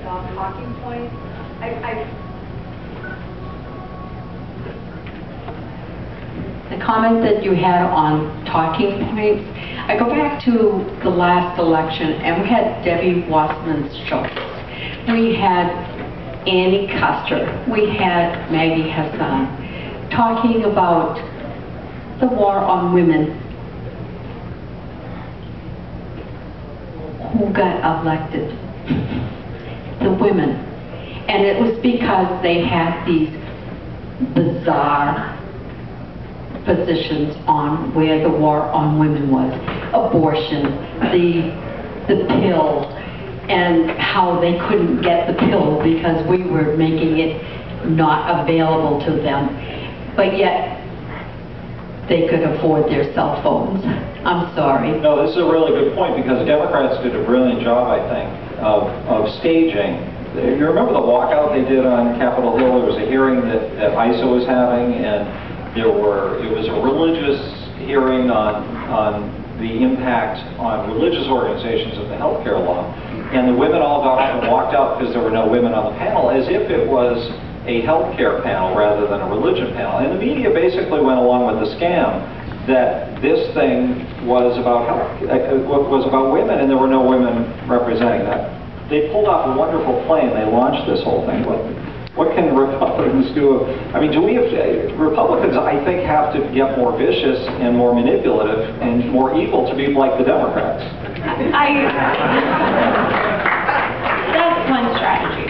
about talking points. The comment that you had on talking points, I go back to the last election, and we had Debbie Wasserman's Schultz. We had Annie Custer. We had Maggie Hassan talking about the war on women. Who got elected? The women. And it was because they had these bizarre positions on where the war on women was. Abortion, the pill, and how they couldn't get the pill because we were making it not available to them. But yet, they could afford their cell phones. I'm sorry. No, this is a really good point, because the Democrats did a brilliant job, I think, of staging. You remember the walkout they did on Capitol Hill? There was a hearing that ISA was having, and it was a religious hearing on the impact on religious organizations of the healthcare law. And the women all got up and walked out because there were no women on the panel, as if it was a healthcare panel rather than a religion panel. And the media basically went along with the scam that this thing was about women, and there were no women representing that. They pulled off a wonderful play, and they launched this whole thing. What can Republicans do? I mean, Republicans, I think, have to get more vicious and more manipulative and more evil to be like the Democrats. That's one strategy.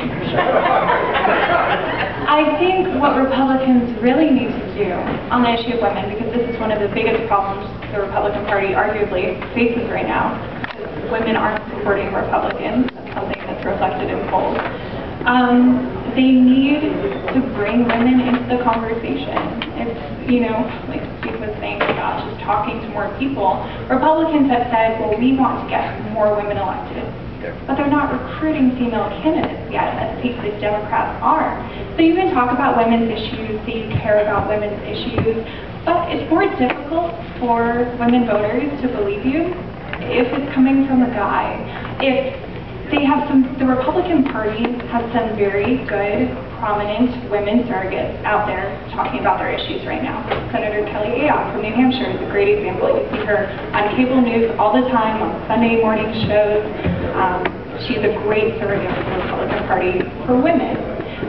I think what Republicans really need to do on the issue of women, because this is one of the biggest problems the Republican Party arguably faces right now, because women aren't supporting Republicans. That's something that's reflected in polls. They need to bring women into the conversation. It's, like Steve was saying about just talking to more people. Republicans have said, well, we want to get more women elected. But they're not recruiting female candidates yet at the pace that Democrats are. So you can talk about women's issues, say you care about women's issues, but it's more difficult for women voters to believe you if it's coming from a guy. If they have the Republican Party has some very good, prominent women surrogates out there talking about their issues right now. Senator Kelly Ayotte from New Hampshire is a great example. You see her on cable news all the time, on Sunday morning shows. She's a great surrogate for the Republican Party for women.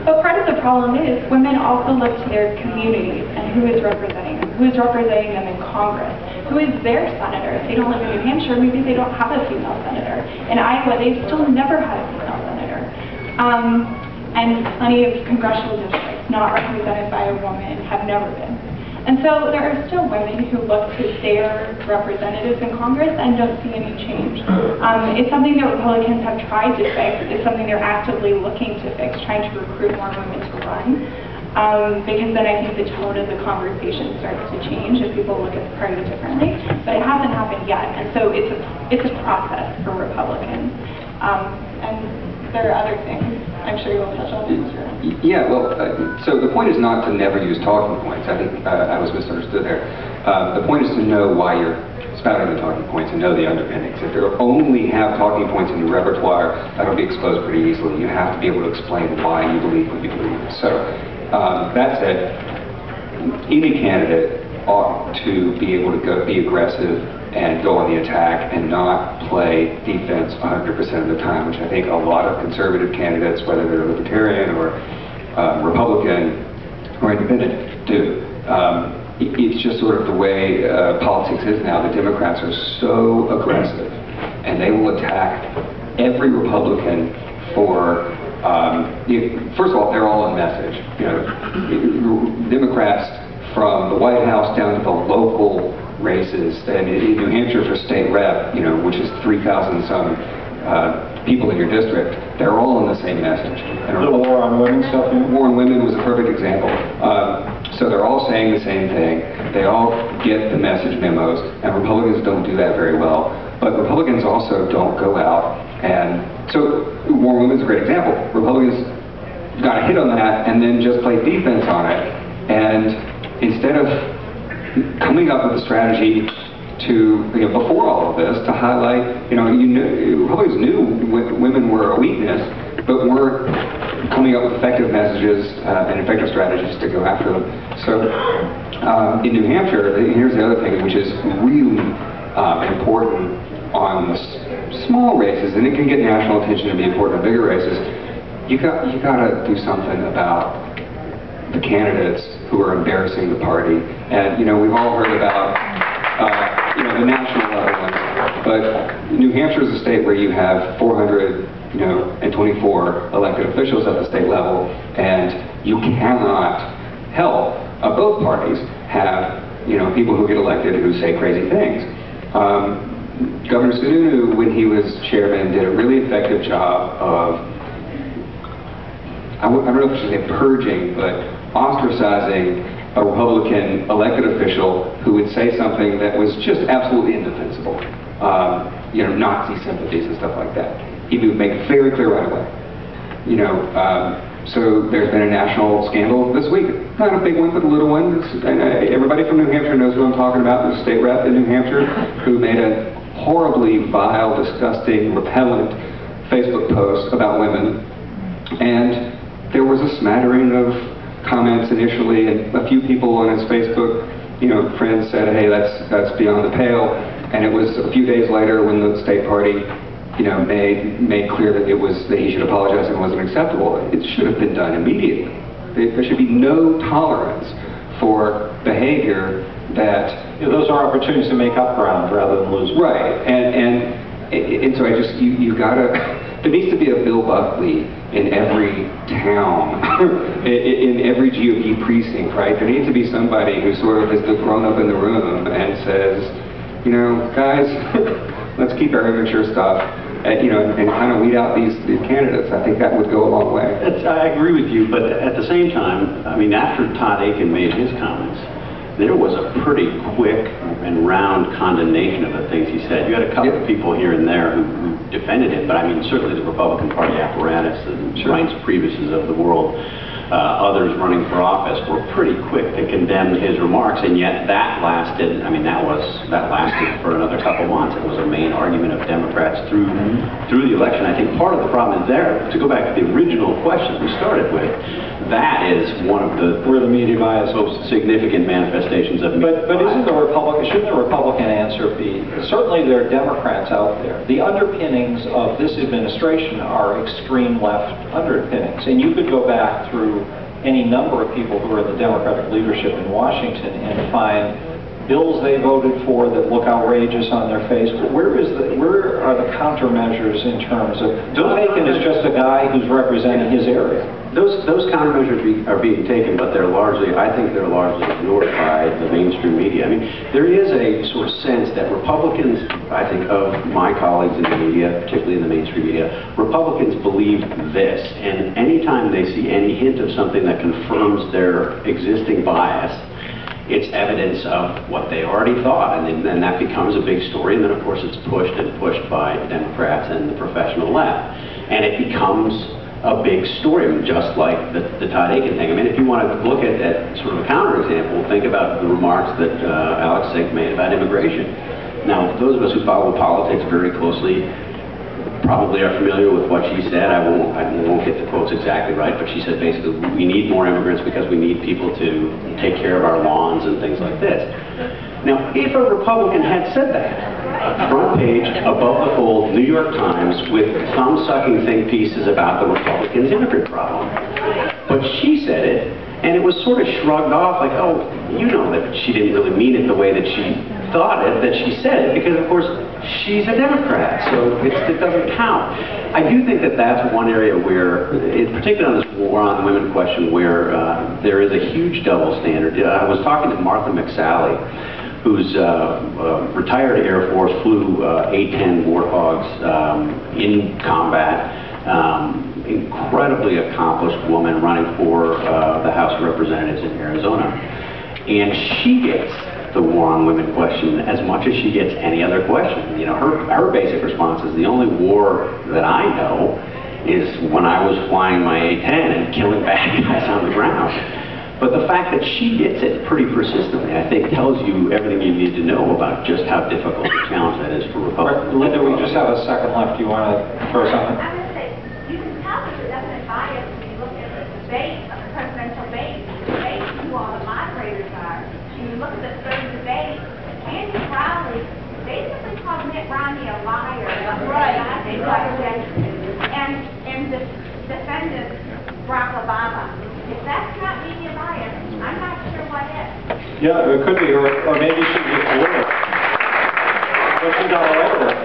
But part of the problem is women also look to their communities and who is representing them, who is representing them in Congress, who is their senator. If they don't live in New Hampshire, maybe they don't have a female senator. In Iowa, they've still never had a female senator. And plenty of congressional districts not represented by a woman have never been. And so there are still women who look to their representatives in Congress and don't see any change. It's something that Republicans have tried to fix. It's something they're actively looking to fix, trying to recruit more women to run. Because then I think the tone of the conversation starts to change if people look at the party differently. But it hasn't happened yet, and so it's a process for Republicans. And there are other things I'm sure you'll touch on next year. Yeah, well, so the point is not to never use talking points. I think I was misunderstood there. The point is to know why you're spouting the talking points and know the underpinnings. If you only have talking points in your repertoire, that'll be exposed pretty easily. You have to be able to explain why you believe what you believe. So, that said, any candidate ought to be able to be aggressive and go on the attack and not play defense 100% of the time, which I think a lot of conservative candidates, whether they're libertarian or Republican or independent, do. It's just sort of the way politics is now. The Democrats are so aggressive, and they will attack every Republican for, first of all, they're all in message. Democrats from the White House down to the local races, and in New Hampshire for state rep, which is 3,000 some people in your district, they're all in the same message. And the war on women stuff? War on women was a perfect example. So they're all saying the same thing. They all get the message memos, and Republicans don't do that very well. But Republicans also don't go out and, so war on women is a great example. Republicans got a hit on that and then just played defense on it. And instead of coming up with a strategy to, before all of this, to highlight, Republicans knew women were a weakness, but weren't coming up with effective messages and effective strategies to go after them. So in New Hampshire, here's the other thing, which is really important on the small races, and it can get national attention to be important on bigger races. You got to do something about the candidates who are embarrassing the party. And we've all heard about the national level ones, but New Hampshire is a state where you have 424 elected officials at the state level, and you cannot help both parties have people who get elected who say crazy things. Governor Sununu, when he was chairman, did a really effective job of, I don't know if I should say purging, but ostracizing a Republican elected official who would say something that was just absolutely indefensible. Nazi sympathies and stuff like that. He would make it very clear right away. So there's been a national scandal this week. Not a big one, but a little one. Everybody from New Hampshire knows who I'm talking about. There's a state rep in New Hampshire who made a horribly vile, disgusting, repellent Facebook post about women. And there was a smattering of comments initially, and a few people on his Facebook, friends said, hey, that's beyond the pale. And it was a few days later when the state party, made clear that he should apologize and it wasn't acceptable. It should have been done immediately. There should be no tolerance for behavior that... those are opportunities to make up ground rather than lose. Right, and so you gotta... There needs to be a Bill Buckley in every town, in every GOP precinct, right? There needs to be somebody who sort of is the grown-up in the room and says, guys, let's keep our immature stuff, and kind of weed out these candidates. I think that would go a long way. I agree with you, but at the same time, after Todd Akin made his comments, there was a pretty quick and round condemnation of the things he said. You had a couple of people here and there who defended it, but certainly the Republican Party apparatus, the Reince Priebus's of the world, others running for office were pretty quick to condemn his remarks, and yet that lasted, that lasted for another couple months. It was a main argument of Democrats through the election. I think part of the problem is there, to go back to the original question we started with, that is one of the media bias most significant manifestations of media But shouldn't the Republican answer be, certainly there are Democrats out there. The underpinnings of this administration are extreme left underpinnings, and you could go back through any number of people who are in the Democratic leadership in Washington and find bills they voted for that look outrageous on their face. But where are the countermeasures in terms of, Todd Akin is just a guy who's representing his area. Those countermeasures are being taken, but I think they're largely ignored by the mainstream media. There is a sort of sense that Republicans, I think of my colleagues in the media, particularly in the mainstream media, Republicans believe this, and anytime they see any hint of something that confirms their existing bias, it's evidence of what they already thought, and then that becomes a big story, and then of course it's pushed by Democrats and the professional left, and it becomes a big story, just like the Todd Akin thing. If you want to look at sort of a counterexample, think about the remarks that Alex Sink made about immigration. Now, those of us who follow politics very closely probably are familiar with what she said. I won't get the quotes exactly right, but she said basically, we need more immigrants because we need people to take care of our lawns and things like this. Now, if a Republican had said that, front page, above the fold, New York Times, with thumb-sucking think pieces about the Republicans' immigrant problem. But she said it, and it was sort of shrugged off like, oh, that she didn't really mean it the way that she thought it, that she said it, because of course she's a Democrat, so it doesn't count. I do think that that's one area where, particularly on this war on women question, where there is a huge double standard. I was talking to Martha McSally, who's retired Air Force, flew A-10 Warthogs in combat, incredibly accomplished woman running for the House of Representatives in Arizona. And she gets the war on women question as much as she gets any other question. Her basic response is, the only war that I know is when I was flying my A-10 and killing bad guys on the ground. But the fact that she gets it pretty persistently, I think, tells you everything you need to know about just how difficult a challenge that is for Republicans. Linda, we just have a second left. Do you want to throw something? tell there's a definite bias when you look at the debate of the presidential debate, who all the moderators are. And you look at the third debate, Andy Crowley basically called Mitt Romney a liar. Right. And defended Barack Obama. If that's not media bias, I'm not sure what is. Yeah, it could be, or maybe she just blew it. But she got away with it.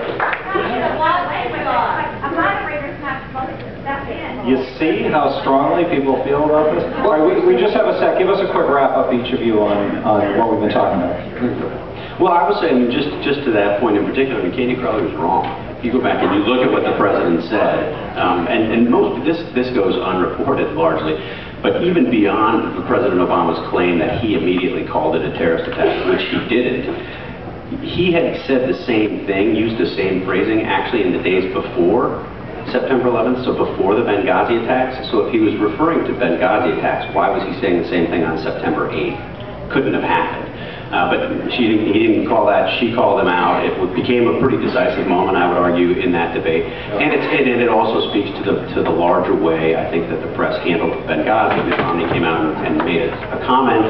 A moderator's not supposed to step in. You see how strongly people feel about this? All right, we just have a sec. Give us a quick wrap-up, each of you, on what we've been talking about. Well, I would say, I mean, just to that point in particular, I mean, Katie Crowley was wrong. If you go back and you look at what the president said, and most this goes unreported largely, but even beyond President Obama's claim that he immediately called it a terrorist attack, which he didn't, he had said the same thing, used the same phrasing, actually in the days before September 11th, so before the Benghazi attacks. So if he was referring to Benghazi attacks, why was he saying the same thing on September 8th? Couldn't have happened. But he didn't call that, she called him out. It became a pretty decisive moment, I would argue, in that debate. And it also speaks to the larger way, I think, that the press handled Benghazi. Mitt Romney came out and made a comment.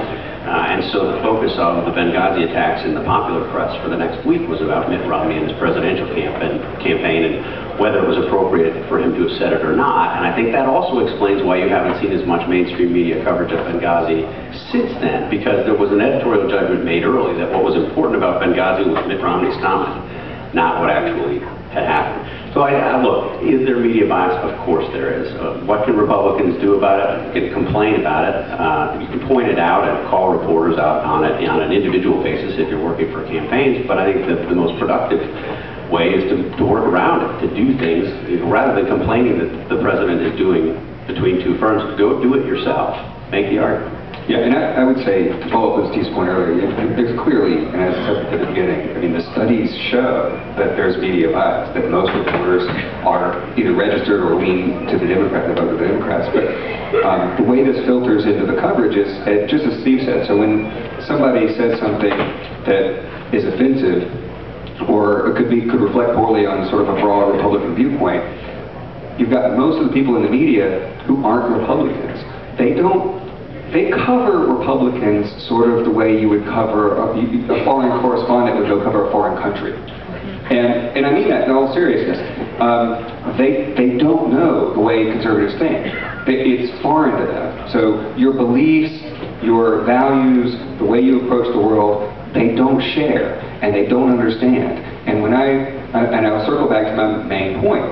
And so the focus of the Benghazi attacks in the popular press for the next week was about Mitt Romney and his presidential campaign and whether it was appropriate for him to have said it or not. And I think that also explains why you haven't seen as much mainstream media coverage of Benghazi since then, because there was an editorial judgment made early that what was important about Benghazi was Mitt Romney's comment, not what actually had happened. So look, is there media bias? Of course there is. What can Republicans do about it? You can complain about it. You can point it out and call reporters out on it on an individual basis if you're working for campaigns, but I think that the most productive way is to work around it, to do things, rather than complaining that the president is doing between two firms. Go do it yourself. Make the argument. Yeah, and I would say, to follow up with Steve's point earlier, there's clearly, and as I said at the beginning, I mean, the studies show that there's media bias, that most reporters are either registered or lean to the Democrat, they vote for the Democrats. But the way this filters into the coverage is, just as Steve said, so when somebody says something that is offensive, or could reflect poorly on sort of a broad Republican viewpoint, you've got most of the people in the media who aren't Republicans. They cover Republicans sort of the way you would cover, a foreign correspondent would go cover a foreign country. And I mean that in all seriousness. They don't know the way conservatives think. It's foreign to them. So your beliefs, your values, the way you approach the world, they don't share and they don't understand. And and I'll circle back to my main point.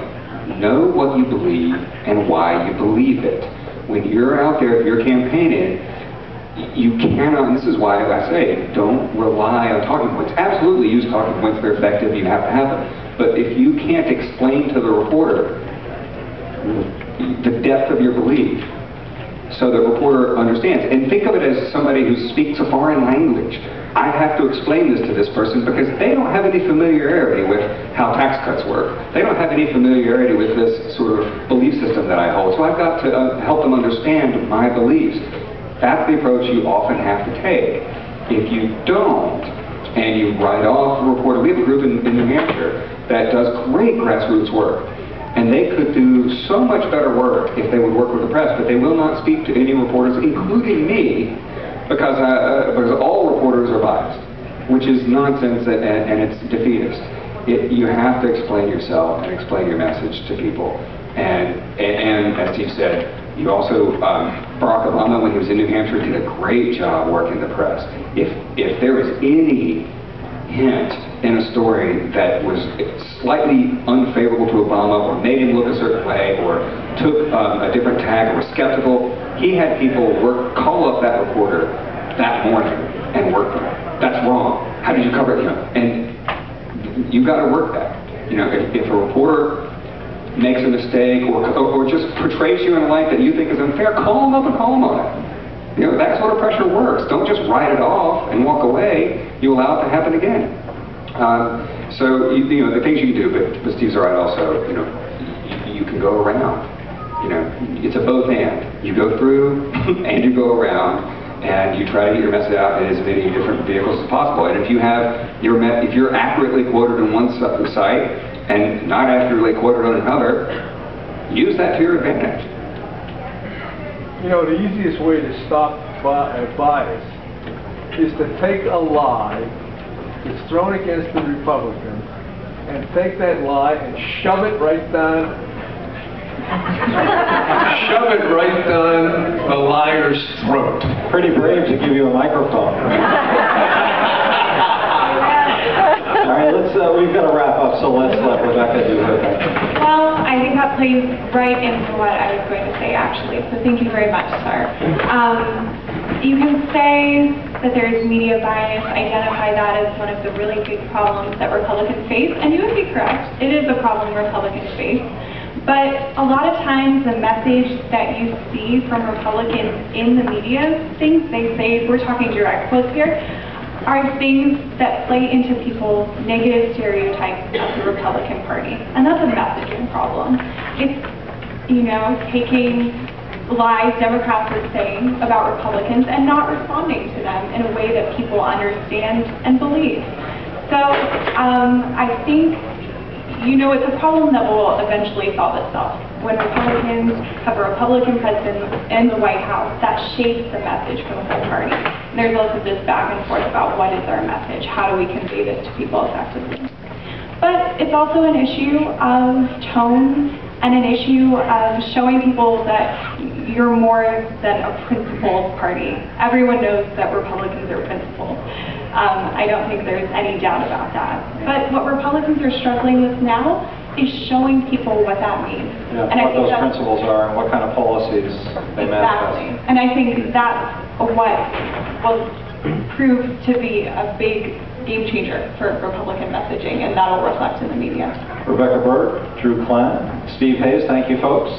Know what you believe and why you believe it. When you're out there, if you're campaigning, you cannot, and this is why I say, don't rely on talking points. Absolutely use talking points, they're effective, you have to have them. But if you can't explain to the reporter the depth of your belief, so the reporter understands, and think of it as somebody who speaks a foreign language. I have to explain this to this person because they don't have any familiarity with how tax cuts work. They don't have any familiarity with this sort of belief system that I hold. So I've got to help them understand my beliefs. That's the approach you often have to take. If you don't, and you write off a reporter, we have a group in New Hampshire that does great grassroots work. And they could do so much better work if they would work with the press, but they will not speak to any reporters, including me, because all reporters are biased, which is nonsense and it's defeatist. You have to explain yourself and explain your message to people. And as Steve said, you also, Barack Obama, when he was in New Hampshire, did a great job working the press. If there was any hint in a story that was slightly unfavorable to Obama or made him look a certain way or took a different tag or was skeptical, he had people call up that reporter that morning and work them. That's wrong. How did you cover it? And you got to work that. If a reporter makes a mistake or just portrays you in a light that you think is unfair, call them up and call them on it. That sort of pressure works. Don't just write it off and walk away. You allow it to happen again. So the things you can do, but Steve's right also. You can go around. It's a both and. You go through and you go around, and you try to get your message out in as many different vehicles as possible. And if you're accurately quoted on one site and not accurately quoted on another, use that to your advantage. You know, the easiest way to stop bias is to take a lie that's thrown against the Republicans and take that lie and shove it right down the liar's throat. Pretty brave to give you a microphone. All right, we've got to wrap up, so let's let Rebecca do her thing. Well, I think that plays right into what I was going to say, actually, so thank you very much, sir. You can say that there is media bias, identify that as one of the really big problems that Republicans face, and you would be correct, it is a problem Republicans face. But a lot of times the message that you see from Republicans in the media, things they say, we're talking direct quotes here, are things that play into people's negative stereotypes of the Republican Party. And that's a messaging problem. It's, you know, taking lies Democrats are saying about Republicans and not responding to them in a way that people understand and believe. So I think, you know, it's a problem that will eventually solve itself. When Republicans have a Republican president in the White House, that shapes the message for the whole party. And there's lots of this back and forth about what is our message, how do we convey this to people effectively. But it's also an issue of tone and an issue of showing people that you're more than a principled party. Everyone knows that Republicans are principled. I don't think there's any doubt about that. But what Republicans are struggling with now is showing people what that means. Yeah, and what those principles are and what kind of policies they manifest. Exactly. And I think that's what will prove to be a big game changer for Republican messaging, and that'll reflect in the media. Rebecca Burke, Drew Clem, Steve Hayes, thank you folks.